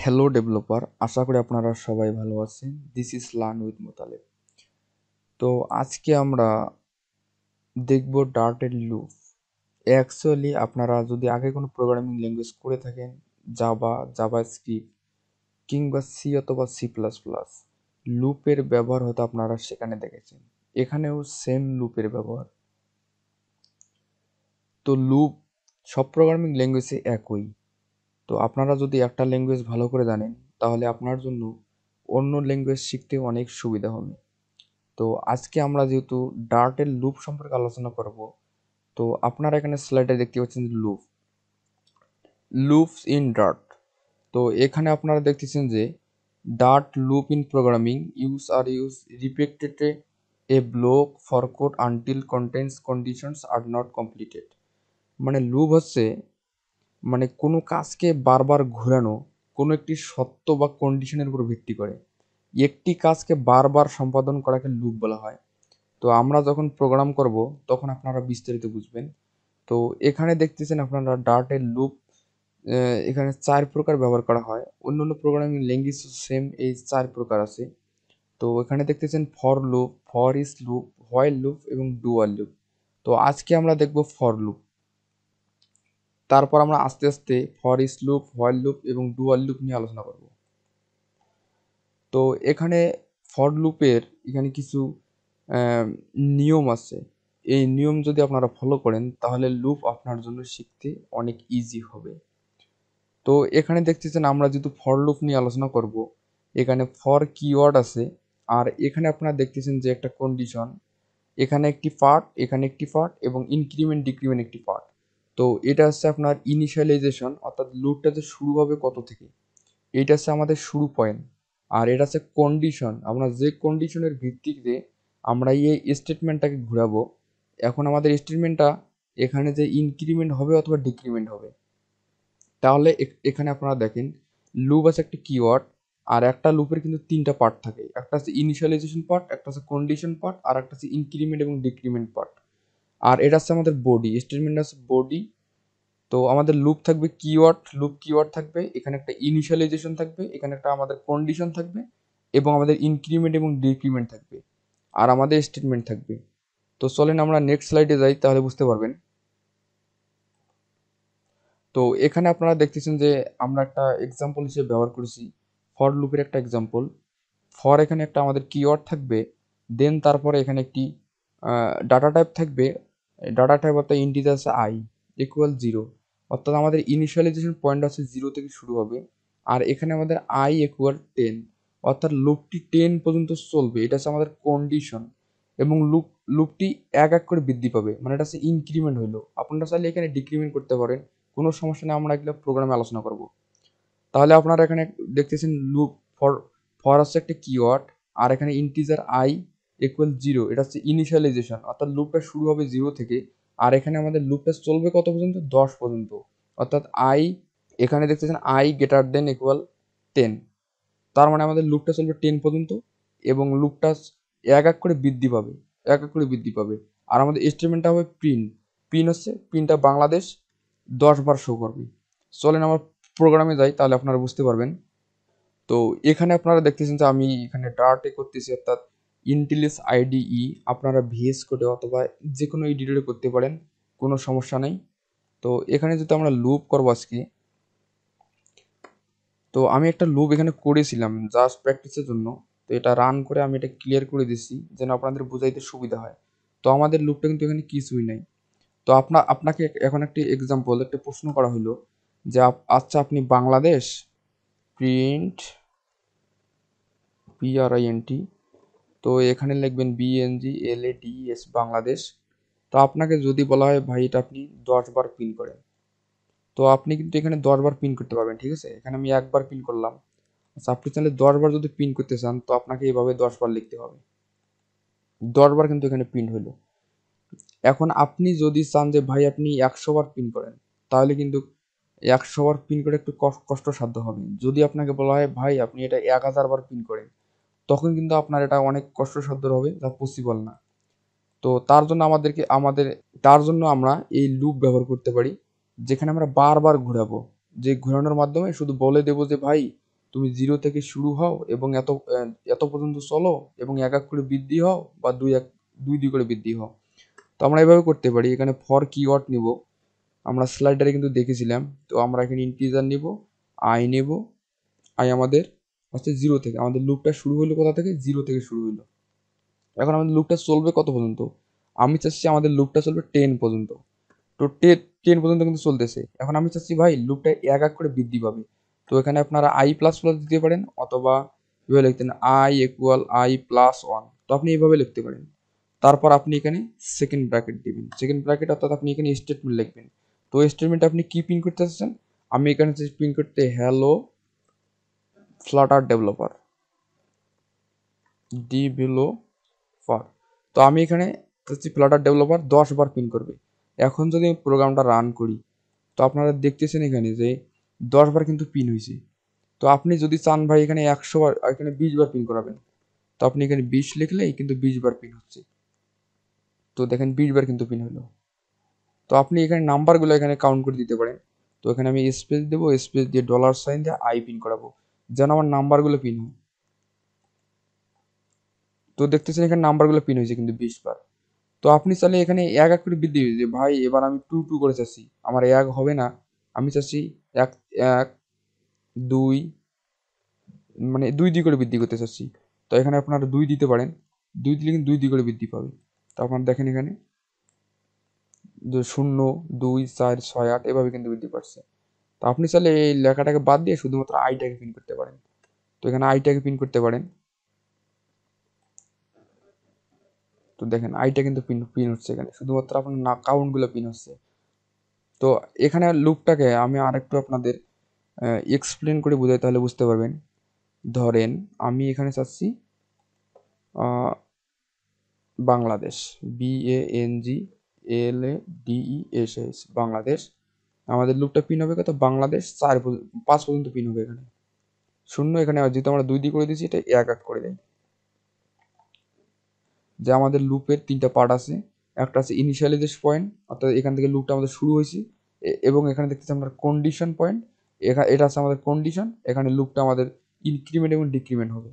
Hello developer, আশা করি আপনারা সবাই ভালো আছেন। This is learn with Motaleb. তো আজকে আমরা দেখব ডার্টেড লুপ। অ্যাকচুয়ালি আপনারা যদি আগে কোনো প্রোগ্রামিং ল্যাঙ্গুয়েজ করে থাকেন, জাভা স্ক্রিপ্ট কিংবা সি অথবা সি প্লাস প্লাস, লুপের ব্যবহার হয়তো আপনারা সেখানে দেখেছেন। এখানেও সেম লুপের ব্যবহার। তো লুপ সব প্রোগ্রামিং ল্যাঙ্গুয়েজে একই। তো আপনারা যদি একটা ল্যাঙ্গুয়েজ ভালো করে জানেন, তাহলে আপনার জন্য অন্য ল্যাঙ্গুয়েজ শিখতে অনেক সুবিধা হবে। তো আজকে আমরা যেহেতু ডার্টের লুপ সম্পর্কে আলোচনা করব, তো আপনারা এখানে স্লাইডে দেখতে পাচ্ছেন লুপস ইন ডার্ট। তো এখানে আপনারা দেখতেছেন যে Dart loop in programming use repeated a block for code until contents conditions are not completed. মানে লুপ হচ্ছে কোনো কাজকে বারবার ঘোরানো, কোনো একটি সত্য বা কন্ডিশনের উপর ভিত্তি করে একটি কাজকে বারবার সম্পাদন করাকে লুপ বলা হয়। তো আমরা যখন প্রোগ্রাম করব তখন আপনারা বিস্তারিত বুঝবেন। তো এখানে দেখতেছেন আপনারা ডার্টের লুপ এখানে 4 প্রকার ব্যবহার করা হয়। অন্যান্য প্রোগ্রামিং ল্যাঙ্গুয়েজ সেম এই 4 প্রকার আছে। তো এখানে দেখতেছেন for loop, for is loop, while loop এবং ডুয়াল লুপ। তো আজকে আমরা দেখব ফর লুপ। তারপর আমরা আস্তে আস্তে for is loop, while loop এবং ডুয়াল লুপ নিয়ে আলোচনা করব। তো এখানে ফর লুপের এখানে কিছু নিয়ম আছে। এই নিয়ম যদি আপনারা ফলো করেন তাহলে লুপ আপনার জন্য শিখতে অনেক ইজি হবে। তো এখানে দেখতেছেন আমরা যেহেতু ফর লুপ নিয়ে আলোচনা করব, এখানে ফর কিওয়ার্ড আছে, আর এখানে আপনারা দেখতেছেন যে একটা কন্ডিশন, এখানে একটি পার্ট, এখানে একটি পার্ট এবং ইনক্রিমেন্ট ডিক্রিমেন্ট একটি পার্ট। তো এটা হচ্ছে আপনার ইনিশিয়ালাইজেশন, অর্থাৎ লুপটা যে শুরু হবে কত থেকে, এইটা হচ্ছে আমাদের শুরু পয়েন্ট। আর এটা হচ্ছে কন্ডিশন, আমরা যে কন্ডিশনের ভিত্তিতে আমরা এই স্টেটমেন্টটাকে ঘোরাবো। এখন আমাদের স্টেটমেন্টটা এখানে যে ইনক্রিমেন্ট হবে অথবা ডিক্রিমেন্ট হবে। তাহলে এখানে আপনারা দেখেন লুপ আছে একটা কিওয়ার্ড, আর একটা লুপের কিন্তু 3টা পার্ট থাকে। একটা হচ্ছে ইনিশিয়ালাইজেশন পার্ট, একটা হচ্ছে কন্ডিশন পার্ট, আর একটা হচ্ছে ইনক্রিমেন্ট এবং ডিক্রিমেন্ট পার্ট। আর এটা হচ্ছে আমাদের বডি, স্টেটমেন্ট আছে বডি। তো আমাদের লুপ থাকবে কিওয়ার্ড, লুপ কিওয়ার্ড থাকবে, এখানে একটা ইনিশিয়ালাইজেশন থাকবে, এখানে একটা আমাদের কন্ডিশন থাকবে এবং আমাদের ইনক্রিমেন্ট এবং ডিক্রিমেন্ট থাকবে, আর আমাদের স্টেটমেন্ট থাকবে। তো চলেন আমরা নেক্সট স্লাইডে যাই, তাহলে বুঝতে পারবেন। তো এখানে আপনারা দেখতেছেন যে আমরা একটা এক্সাম্পল হিসেবে ব্যবহার করেছি ফর লুপের একটা এক্সাম্পল। ফর এখানে একটা আমাদের কিওয়ার্ড থাকবে, দেন তারপরে এখানে একটি ডাটা টাইপ থাকবে। ডাটা টাইপ অর্থাৎ ইন্টিজার আছে আই ইকুয়াল 0, অর্থাৎ আমাদের ইনিশিয়ালাইজেশন পয়েন্ট আছে 0 থেকে শুরু হবে। আর এখানে আমাদের আই ইকুয়াল 10, অর্থাৎ লুপটি 10 পর্যন্ত চলবে, এটা হচ্ছে আমাদের কন্ডিশন। এবং লুপটি এক এক করে বৃদ্ধি পাবে, মানে এটা হচ্ছে ইনক্রিমেন্ট হইলো। আপনারা চাইলে এখানে ডিক্রিমেন্ট করতে পারেন, কোনো সমস্যা নেই, আমরা এগুলো প্রোগ্রামে আলোচনা করব। তাহলে আপনারা এখানে দেখতেছেন লুপ ফর, ফর হচ্ছে একটা কিওয়ার্ড, আর এখানে ইন্টিজার আই ইকুয়াল 0, এটা হচ্ছে ইনিশিয়ালাইজেশন, অর্থাৎ লুপটা শুরু হবে 0 থেকে। আর এখানে আমাদের লুপটা চলবে কত পর্যন্ত, 10 পর্যন্ত, অর্থাৎ আই, এখানে দেখতেছেন আই গ্রেটার দেন ইকুয়াল 10। তার মানে আমাদের লুপটা চলবে 10 পর্যন্ত এবং লুপটা এক এক করে বৃদ্ধি পাবে, এক এক করে বৃদ্ধি পাবে। আর আমাদের স্টেটমেন্টটা হবে প্রিন্ট। প্রিন্টটা বাংলাদেশ 10 বার শো করবে। চলেন আমরা প্রোগ্রামে যাই, তাহলে আপনারা বুঝতে পারবেন। তো এখানে আপনারা দেখতেছেন যে আমি এখানে ডার্টে করতেছি, অর্থাৎ ইন্টেলিস আইডিই। আপনারা ভিএস কোডে অথবা যে কোনো এডিটরে করতে পারেন, কোনো সমস্যা নেই। তো এখানে যদি আমরা লুপ করবো আজকে, তো আমি একটা লুপ এখানে করেছিলাম জাস্ট প্র্যাকটিসের জন্য। তো এটা রান করে আমি এটা ক্লিয়ার করে দিচ্ছি যেন আপনাদের বোঝাইতে সুবিধা হয়। তো আমাদের লুপটা কিন্তু এখানে কিছুই নাই। তো আপনাকে এখন একটি এক্সাম্পল, একটা প্রশ্ন করা হলো যে আচ্ছা আপনি বাংলাদেশ প্রিন্ট PRINT, তো এখানে লিখবেন BNGLADES বাংলাদেশ। তো আপনাকে যদি বলা হয় ভাই এটা আপনি 10 বার প্রিন্ট করেন, তো আপনি কিন্তু এখানে 10 বার প্রিন্ট করতে পারবেন, ঠিক আছে। এখানে আমি একবার প্রিন্ট করলাম। আচ্ছা আপনি চাইলে 10 বার যদি প্রিন্ট করতে চান, তো আপনাকে এইভাবে 10 বার লিখতে হবে। 10 বার কিন্তু এখানে প্রিন্ট হলো। এখন আপনি যদি চান যে ভাই আপনি 100 বার প্রিন্ট করেন, তাহলে কিন্তু 100 বার প্রিন্ট করে একটু কষ্টসাধ্য হবে। যদি আপনাকে বলা হয় ভাই আপনি এটা 1000 বার প্রিন্ট করেন, তখন কিন্তু আপনার এটা অনেক কষ্টসাধ্য হবে, যা পসিবল না। তো তার জন্য আমরা এই লুপ ব্যবহার করতে পারি, যেখানে আমরা বারবার ঘোরাবো, যে ঘোরানোর মাধ্যমে শুধু বলে দেবো যে ভাই তুমি 0 থেকে শুরু হও এবং এত পর্যন্ত চলো এবং এক এক করে বৃদ্ধি হও বা দুই দুই করে বৃদ্ধি হও। তো আমরা এভাবে করতে পারি। এখানে ফর কিওয়ার্ড নিব, আমরা স্লাইডারে কিন্তু দেখেছিলাম। তো আমরা এখানে ইন্টিজার নিব, আই নেব, আই আমাদের হচ্ছে 0 থেকে, আমাদের লুপটা শুরু হলো কোথা থেকে, 0 থেকে শুরু হলো। এখন আমাদের লুপটা চলবে কত পর্যন্ত, আমি চাচ্ছি আমাদের লুপটা চলবে 10 পর্যন্ত। তো 10 পর্যন্ত কিন্তু চলতেছে। এখন আমি চাচ্ছি ভাই লুপটা এক এক করে বৃদ্ধি পাবে। তো এখানে আপনারা আই প্লাস প্লাস দিতে পারেন, অথবা এভাবে লিখতেন আই ইকুয়াল আই প্লাস 1। তো আপনি এইভাবে লিখতে পারেন। তারপর আপনি এখানে সেকেন্ড ব্র্যাকেট দিবেন, সেকেন্ড ব্র্যাকেট অর্থাৎ আপনি এখানে স্টেটমেন্ট লিখবেন। তো স্টেটমেন্টে আপনি কি প্রিন্ট করতে চাচ্ছেন, আমি এখানে প্রিন্ট করতে হ্যালো ফ্লাটার ডেভেলপার ডেভেলপার। তো আমি এখানে চাচ্ছি ফ্লাটার ডেভেলপার 10 বার প্রিন্ট করবে। এখন যদি আমি প্রোগ্রামটা রান করি, তো আপনারা দেখতেছেন এখানে যে 10 বার কিন্তু পিন হয়েছে। তো আপনি যদি চান ভাই এখানে 100 বার, এখানে 20 বার পিন করাবেন, তো আপনি এখানে 20 লিখলেই কিন্তু 20 বার পিন হচ্ছে। তো দেখেন 20 বার কিন্তু পিন হলো। তো আপনি এখানে নাম্বারগুলো এখানে কাউন্ট করে দিতে পারেন। তো এখানে আমি স্পেস দেবো, স্পেস দিয়ে $সাইন দিয়ে আই পিন করাবো, যেন আমার নাম্বারগুলো পিন হয়। তো দেখতেছেন এখানে নাম্বারগুলো পিন হয়েছে কিন্তু 20 বার। তো আপনি চাইলে এখানে এক এক করে বৃদ্ধি যে ভাই এবার আমি 2 করে চাচ্ছি, আমার এক হবে না, আমি চাচ্ছি 1 1 2, মানে 2 করে বৃদ্ধি করতে চাচ্ছি। তো এখানে আপনারা 2 দিতে পারেন, 2 দিলে কিন্তু 2 করে বৃদ্ধি পাবে। তো আপনারা দেখেন এখানে যে 0 2 4 6 8 এভাবে কিন্তু বৃদ্ধি পাচ্ছে। তো আপনি চাইলে এই লেখাটাকে বাদ দিয়ে শুধুমাত্র আইটাকে পিন করতে পারেন। তো এখানে আইটাকে পিন করতে পারেন। তো দেখেন আইটা কিন্তু পিন পিন হচ্ছে, এখানে শুধুমাত্র আপনার না কাউন্টগুলো পিন হচ্ছে। তো এখানে লুপটাকে আমি আরেকটু আপনাদের এক্সপ্লেন করে বোঝাই, তাহলে বুঝতে পারবেন। ধরেন আমি এখানে চাচ্ছি বাংলাদেশ, BANGLADESS, বাংলাদেশ। আমাদের লুপটা পিন হবে কত, বাংলাদেশ 5 পর্যন্ত পিন হবে। এখানে 0, এখানে যেহেতু আমরা 2 করে দিয়েছি, এটা এক এক করে দেয়। যে আমাদের লুপের 3টা পার্ট আছে, একটা আছে ইনিশিয়ালাইজেশন পয়েন্ট, অর্থাৎ এখান থেকে লুপটা আমাদের শুরু হয়েছে, এবং এখানে দেখতেছি আমরা কন্ডিশন পয়েন্ট, এটা আছে আমাদের কন্ডিশন, এখানে লুপটা আমাদের ইনক্রিমেন্ট এবং ডিক্রিমেন্ট হবে।